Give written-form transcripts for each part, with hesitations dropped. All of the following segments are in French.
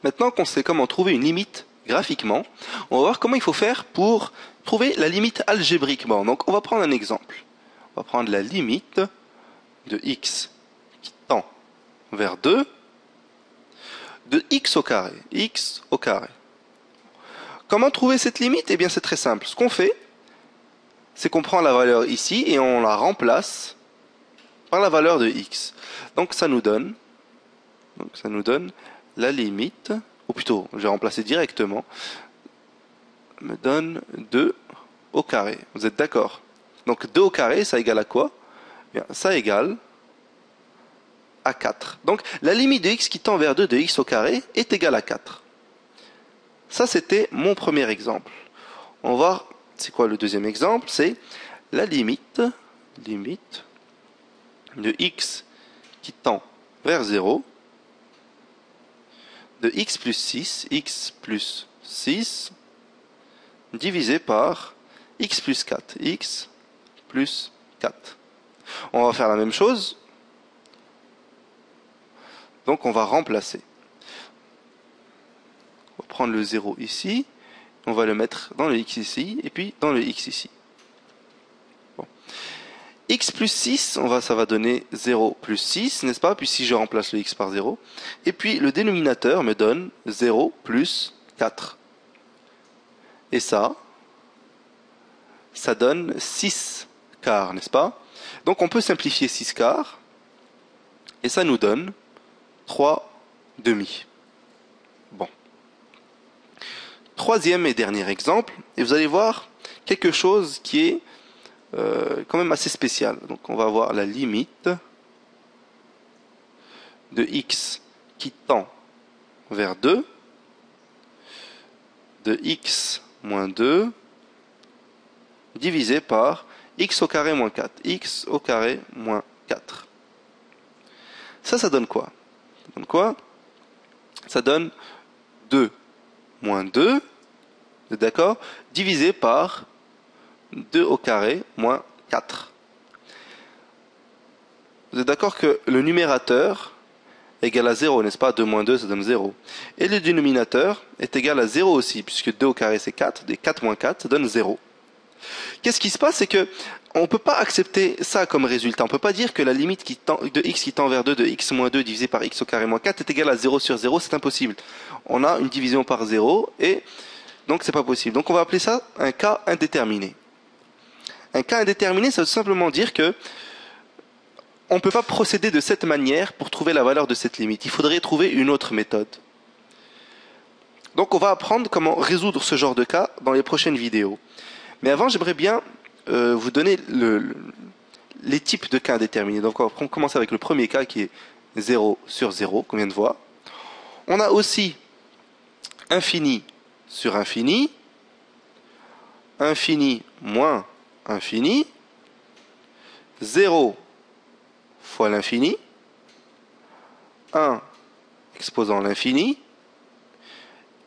maintenant qu'on sait comment trouver une limite graphiquement, on va voir comment il faut faire pour trouver la limite algébriquement. Donc on va prendre un exemple. On va prendre la limite de x qui tend vers 2 de x au carré. X au carré. Comment trouver cette limite? Eh bien c'est très simple. Ce qu'on fait, c'est qu'on prend la valeur ici et on la remplace par la valeur de x. Donc ça nous donne la limite, ou plutôt, je vais remplacer directement, me donne 2 au carré. Vous êtes d'accord? Donc 2 au carré, ça égale à quoi? Bien, ça égale à 4. Donc la limite de x qui tend vers 2 de x au carré est égale à 4. Ça, c'était mon premier exemple. On va voir, c'est quoi le deuxième exemple? C'est la limite de x qui tend vers 0 de x plus 6 divisé par x plus 4. X plus 4. On va faire la même chose. Donc on va remplacer. On va prendre le 0 ici. On va le mettre dans le x ici. Et puis dans le x ici. Bon. X plus 6, ça va donner 0 plus 6, n'est-ce pas? Puis si je remplace le x par 0. Et puis le dénominateur me donne 0 plus 4. Et ça donne 6 quarts, n'est-ce pas? Donc on peut simplifier 6 quarts. Et ça nous donne 3 demi. Bon. Troisième et dernier exemple. Et vous allez voir quelque chose qui est quand même assez spécial. Donc on va avoir la limite de x qui tend vers 2 de x moins 2 divisé par x au carré moins 4. X au carré moins 4. Ça donne quoi? Ça donne quoi? Ça donne 2 moins 2, d'accord, divisé par 2 au carré moins 4. Vous êtes d'accord que le numérateur est égal à 0, n'est-ce pas? 2 moins 2, ça donne 0. Et le dénominateur est égal à 0 aussi, puisque 2 au carré c'est 4, et 4 moins 4, ça donne 0. Qu'est-ce qui se passe? C'est que on ne peut pas accepter ça comme résultat. On ne peut pas dire que la limite de x qui tend vers 2 de x moins 2 divisé par x au carré moins 4 est égale à 0 sur 0, c'est impossible. On a une division par 0, et donc c'est pas possible. Donc on va appeler ça un cas indéterminé. Un cas indéterminé, ça veut simplement dire que on ne peut pas procéder de cette manière pour trouver la valeur de cette limite. Il faudrait trouver une autre méthode. Donc on va apprendre comment résoudre ce genre de cas dans les prochaines vidéos. Mais avant, j'aimerais bien vous donner les types de cas indéterminés. Donc on va commencer avec le premier cas qui est 0 sur 0, qu'on vient de voir. On a aussi infini sur infini, infini moins infini, 0 fois l'infini, 1 exposant l'infini,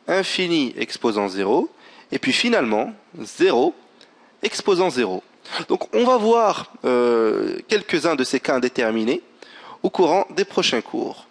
infini exposant 0, et puis finalement 0 exposant 0. Donc on va voir quelques-uns de ces cas indéterminés au courant des prochains cours.